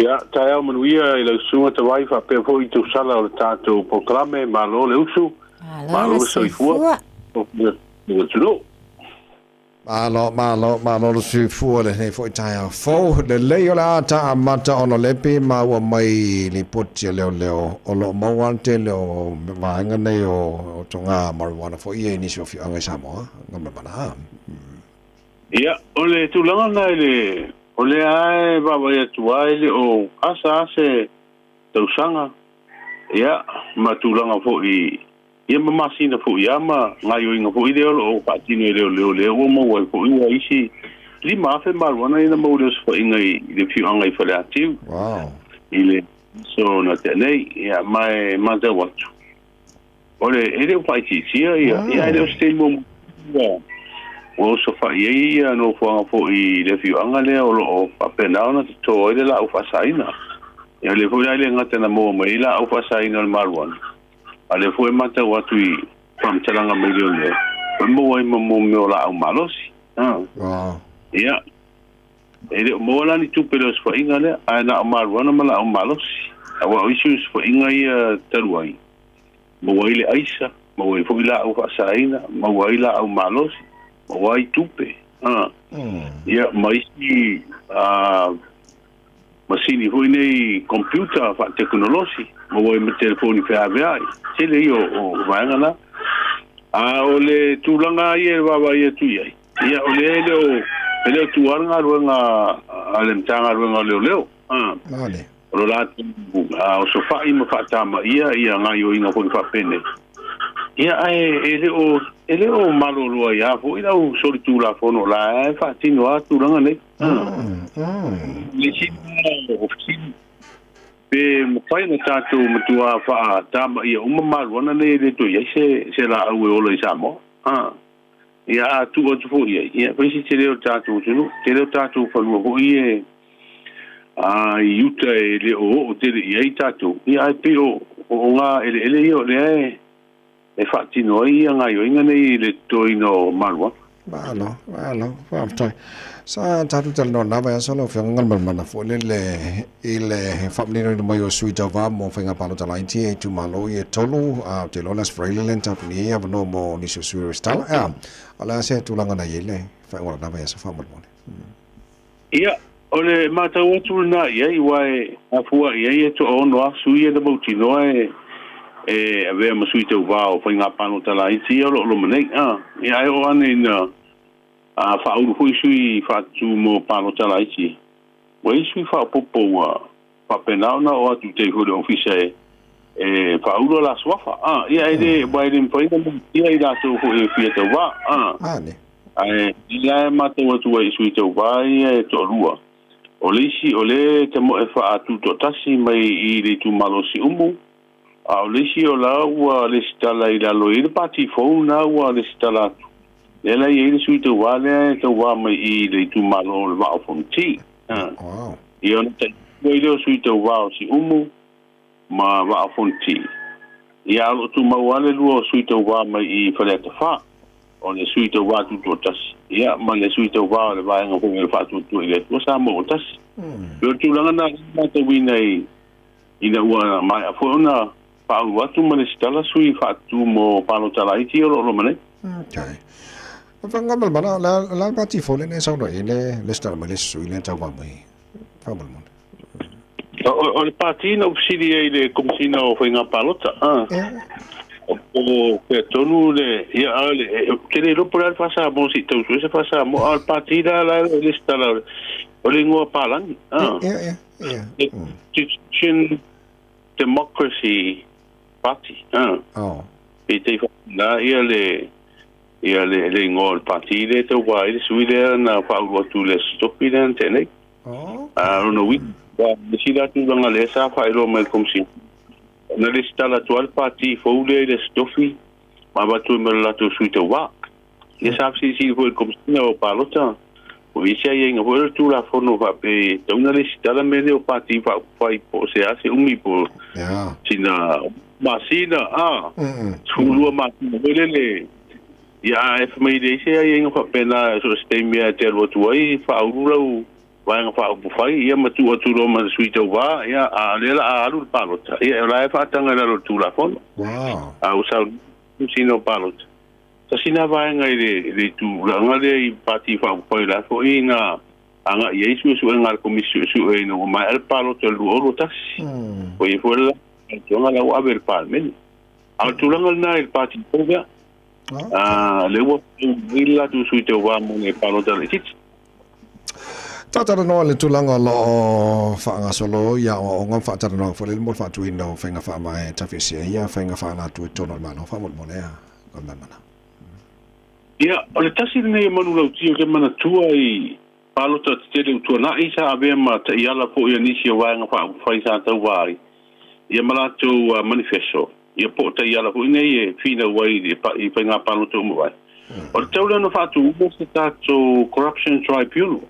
Ia, tae au manuia I lau sunga te wai wha pia fo I tau sala o le tātou proklame ma lo le usu. Ma lo le soifua. O le tuno. Malo le soifua le nei fo I tae au fo. Le leo le ata amata ono lepe ma ua mai li poti leo. O lo mawante leo vaenga nei o tonga marijuana fo I e nisi o fi angai Samoa. Ngama mana. Ia, o le tūlanga nai le... O le ae wawa ia tuai le o asa ase tausanga. Ia, ma tūlanga fo I... Ia mamasina fo I ama ngai o inga fo I leo o patino I leo o mawai fo I wa isi. Li mafe maruana ina mauleos fo inga I le fiu angai fale atiu. Wow. I le so na te nei, ia mai manta watu. O le ele o paitisia ia ele o stay mo. O so fa ia no fo I le fiu anga le o papena ona to ile la o fasaina. Ia le fo ile ngata na mo mai la o fasaina le maruana. Ale fo mata watu I pam talanga milione. Mo wai mo me la o malosi. Wow. Ia. Ele mo la ni tu pelos fo inga le ana o maruana mala o malosi. Awa issues fo inga ia taruai. Mo wai le aisa, mo wai fo ila o fasaina, mo wai la o malosi. Wai tupe. Ia mai si masini hoi nei computer fa teknologi. Mo wai me telefoni fe avai. Tele o vaenga na. O le tūlanga ia wawa ia tu ia. Ia o le tuaranga ruenga ale mtanga ruenga leo. Nale. O la o sofa I ma fa tama ia ngai o inga hoi fa pene. Ia ele o malolo ia fo ila o solitu la fono la fa tino atu ranga nei. Le si oficina pe mo pai na tato matua fa tama ia uma malona nei le to ia se la au o le samo. Ia tu o fo ia pe si te o tato tu te o tato fa lo ho ia iuta ele o te ia tato ia pe o nga ele io le e fatti noi nga io inga nei le toino malwa Malo, fai. Sa tatu tal no na ba sa lo fa ngal mana fo le ile family no mai o sui java mo fa nga palo tal IT tu malo ye tolu te lo las freelance tap ni ava no mo ni su stal ala se tu langa na yele fa ngora na ba sa fa mo ia ole mata o tu na ia I wai afua ia to ono sui e de botino ave ma sui te vao fa nga pano tal IT lo menei ia o ane na fa uru hui sui fa tu mo pano tal IT wai sui fa popo fa penao na o tu te hu office fa uru la swafa ia ide wai dim fa ia ida to hu e fia te wa ne ia mata o tu wai sui te wa ia to rua o le te mo e fa tu to tasi mai I le tu malosi umu o le si o la ua le stala I la loe le pati fou na ua le stala le la I le sui te wale te wa mai I le tu malo le wa o fonti I ona te le sui te wa o si umu ma wa o fonti I alo tu mawale lua o sui te wa mai I fale te fa o le sui te wa tu to tas ia ma le sui te wa le va nga ko le fa tu tu le to sa mo tas le tu langa na te wina I na ua mai a fona pa watu mane stala sui fatu mo palo tala iti lo mane okay fa ngal mana la pati fole ne sa no ile le stala mane sui le ta wa mai fa mo o le pati no obsidia ile komsina o fa nga palota o pe tonu le ia ale ke le por al pasa mo si tu se pasa mo al pati la le stala o le ngo palan democracy party te na ia le ngol party le te wai le sui le na fa o tu le stopi le tene no wi ba si la tu nga le sa fa ilo mai kom si na le stala tu al party fo le stofi ma ba tu me la tu sui te wa ia sa si fo kom si no palota o isia ia nga voel tu la fono va pe tona le stala me le o party va fai po se ase umi po sina masina sulu ma le ia e family se ia nga fa pena so stay me te lo tu ai fa uru nga fa bu fai ia matu atu ro ma sui tau va ia a lela alu palota ia la fa tanga la tu la fon wow a usa sino palota sa sina va nga ile tu la nga le pati fa bu fai la fo ina anga ia su nga komisio su no ma el palota lu oro tas o i fo la nga la wa ver palmen a tu la nga il pati poga le wa illa tu sui tau va mo ne palota le tit Tata no le tulanga lo fa solo ya o ngam fa tata no fo le mo fa tu ino fa nga fa mai ta fisi ya fa nga fa na tu tono ma no fa mo le ya ko na mana ya o le tasi ne manu lo tio ke mana tua I palota te le tu na isa ave ma te ya la po ya ni si wa nga fa sa ta wai ya mala tu manifesto ya po te ya la po ne ye fina wai de pa I fa nga palota mo wai o te ula no fa tu mo se ta to corruption tribunal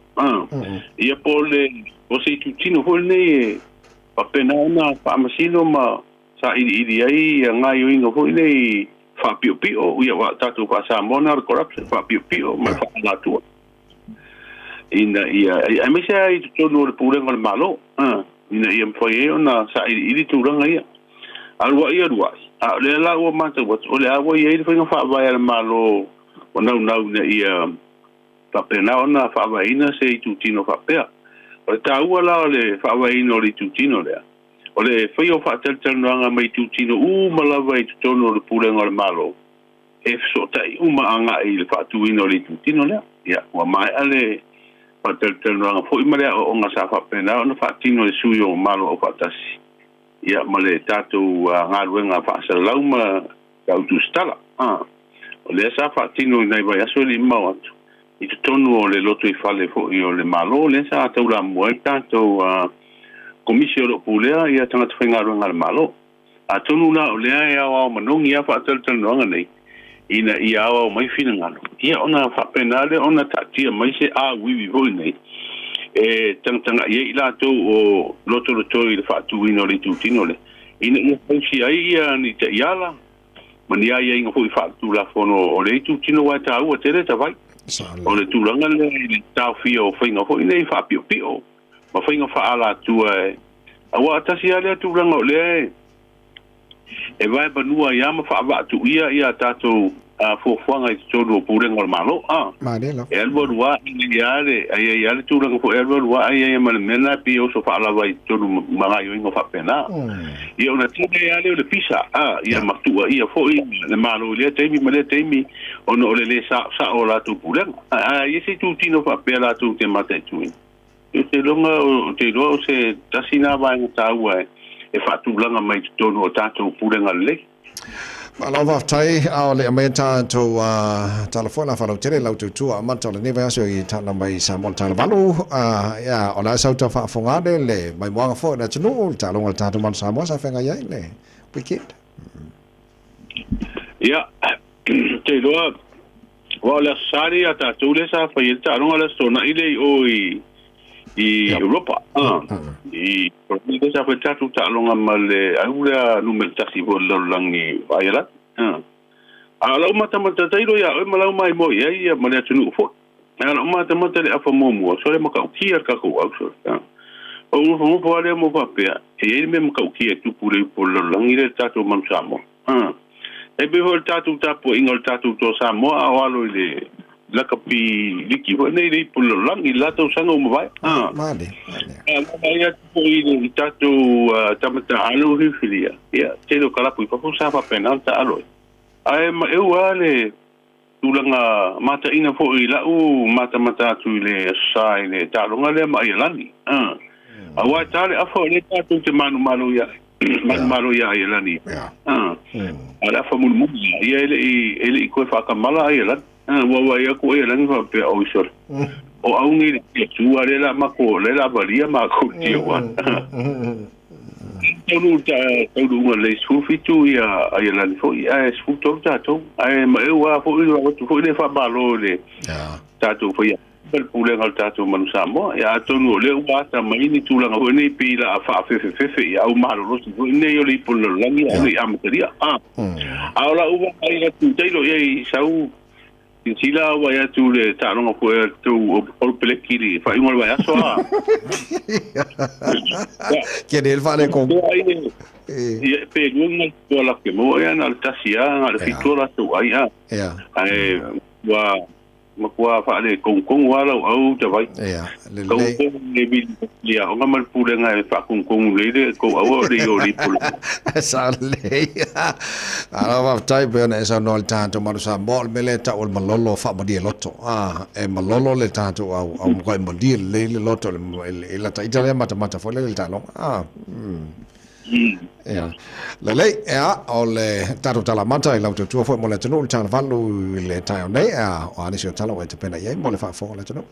ia pole o se tu tino hol ne pa pena na pa masino ma sa I ai nga yo ingo ho ne fa pio pio ia wa tatu pa sa mona corruption fa pio pio ma fa la tu ina ia ai me se ai tu no le pure ngol malo ina ia foi ona sa I tu ranga ia alwa ia dua a le la o ma te o le awa ia I foi nga fa vai al malo ona na ia pa pena ona fa vaina se tu tino fa pea o ta ua la le fa vaina o le tu tino le o le foi o fa tel nga mai tu tino mala vai tu tono le pule ngol malo e so tai ma anga I le fa tu ino le tu tino le ya wa mai ale fa tel nga foi male o nga sa fa pena ona fa tino le suyo malo o fa tasi ya male tatu nga ruenga fa sa lauma ka tu stala o le sa fa tino nei vai aso li mau atu I te tonu o le loto I fale fo I o le malo le sa tau la muaita tau komisio lo pulea ia tanga te whaingaru ngā le malo a tonu na o lea ia wao manongi ia wha atal noanga nei ina ia wao mai whina ngano ia ona whapenale ona tatia mai se a wiwi hoi nei e tanga ia I la tau o loto I le whaatu ino le tutino le ina ia whausi ai ia ni te iala mani ia inga hoi whaatu la fono o le tutino wai ta ua tere ta vai o le tūranga le tau fia o whainga hoi nei wha pio pio ma whainga wha ala tua awa atasi alea tūranga o le e vai banua ia ma wha avatu ia tātou fuafuanga I tōru o pūrenga o malo e alwa rua ia le tūranga po e alwa rua ia ma le mena pi o so wha ala vai tōru mga yo ingo wha pena ia ona tina ia le o le pisa ia matua ia foi le malo le teimi ma le teimi ono o le sa o la tu pūrenga ia se tu tino wha pea la tu te mate tui ia te longa o te roa o se tasina vai ngataua e wha tūranga mai tōru o tātou pūrenga le Malo va tai ao le ameta to telefona fa tere lau tu a manta le neva so I tana mai sa monta valu ya ona sa ta fa fonga le mai mo fo na tunu ta longa ta man sa mo sa fenga ya le weekend ya te lo wala sari ata tu le sa fa yeta longa le sona ile o I Europa I provinsi sa fa tu ta longa male aula numero taxi vol langi ayala ala mata tairo ya o malau mai mo ia male tunu fo ala mata le afa momo so le maka ukia ka ko so o mo po le mo papea e me maka ukia tu pure por langi le tato man samo e be hol tatu tapo ingol tatu to samo awalo le la kapi liki ho nei le por langi la to sango mo vai male ia po I tatu tamata alo hifilia ia te lo kala pu pa sa pa penalta alo ai ma eu ale tulanga mata ina fo I la mata tu le sai le talonga le mai lani awa tale afo le tatu te manu ya manu ya lani ala fa mun ia ele ko fa kamala ia lani wa ia ko ia lani fa pe o sor o aungi le tu ale la mako le la valia ma ko tiwa tolu le sufitu ia la fo ia sufitu tato ai ma eu fo le fa balo le tato fo ia per pule ngal tato man samo ia tonu le wa ta mai ni tulanga ho nei pila fa fe ia o malo lo si nei yo li polo langi ai am teria ala uva ai la tu teilo ia sau sila wa ya tu le ta no ko tu o pelekiri fa ingol wa ya so que ele fala com pe ngun ko la ke mo ya na tasia na fitura tu ai ai wa makua fa le kong wala au te vai le le bi ya o ngamal pule ngai fa kong le ko au le yo li pule sa le ala va tai ben esa no al tanto ma sa bol mele ta ol malolo fa mo di lotto e malolo le tanto au ko mo di le lotto le la ta italiana mata fo le talo le lei ole tato tala mata i lauto tua foi mo le tonu tala valu le tai nei o ani sio tala o te pena ye mo le fa fo le tonu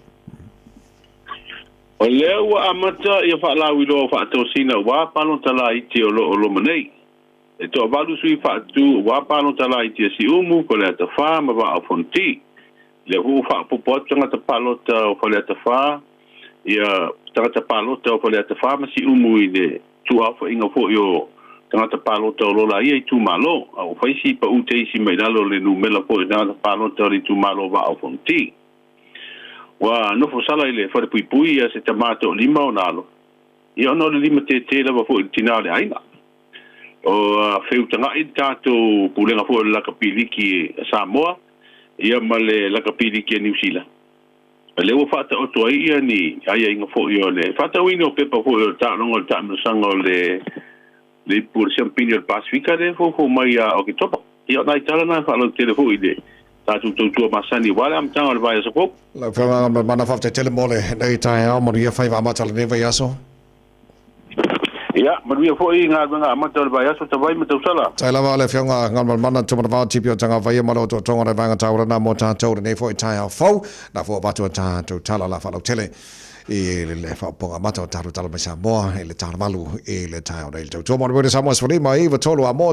o le wa amata ia fa la wi lo fa to sina wa palo tala i te o lo manei e to valu sui fa tu wa palo tala i te si umu ko le ta fa ma va a fonti le hu fa po po tanga ta palo ta o fa le ta fa ia tanga ta palo ta o fa le ta fa ma si umu i de tu afa inga fo yo tangata palo to lo la ia tu malo au faisi pa ute si mai dalo le nu mela fo tangata palo to ri tu malo va au fonti wa no fo sala ile fa pui pui se tamato lima o nalo ia no le lima te la fo tinale aina o feu tanga i tato pulenga fo la kapiliki Samoa ia male la kapiliki New Zealand le wo fata o to ia ni ai inga fo yo le fata wino pepa fo ta longo ta msango le pur champignon pacifica de fo mai o ki topa ia nai tala na fa lo telefo ide ta tu masani wala am tanga le vai so ko la fa mana fa te tele mole nei tai o mo ia fa va mata le neve yaso ia maria fo i nga mata le vai so ta vai mata sala tai la vale fionga ngal mana tu mana va tipio tanga vai malo to tonga le vanga taura na mo ta taura nei fo tai fo na fo ba tu ta tu tala la fa lo tele e le fa ponga mata taru tala mai sa mo e le tala malu e le tai o le to mo le sa mo sfori mai va tolo amo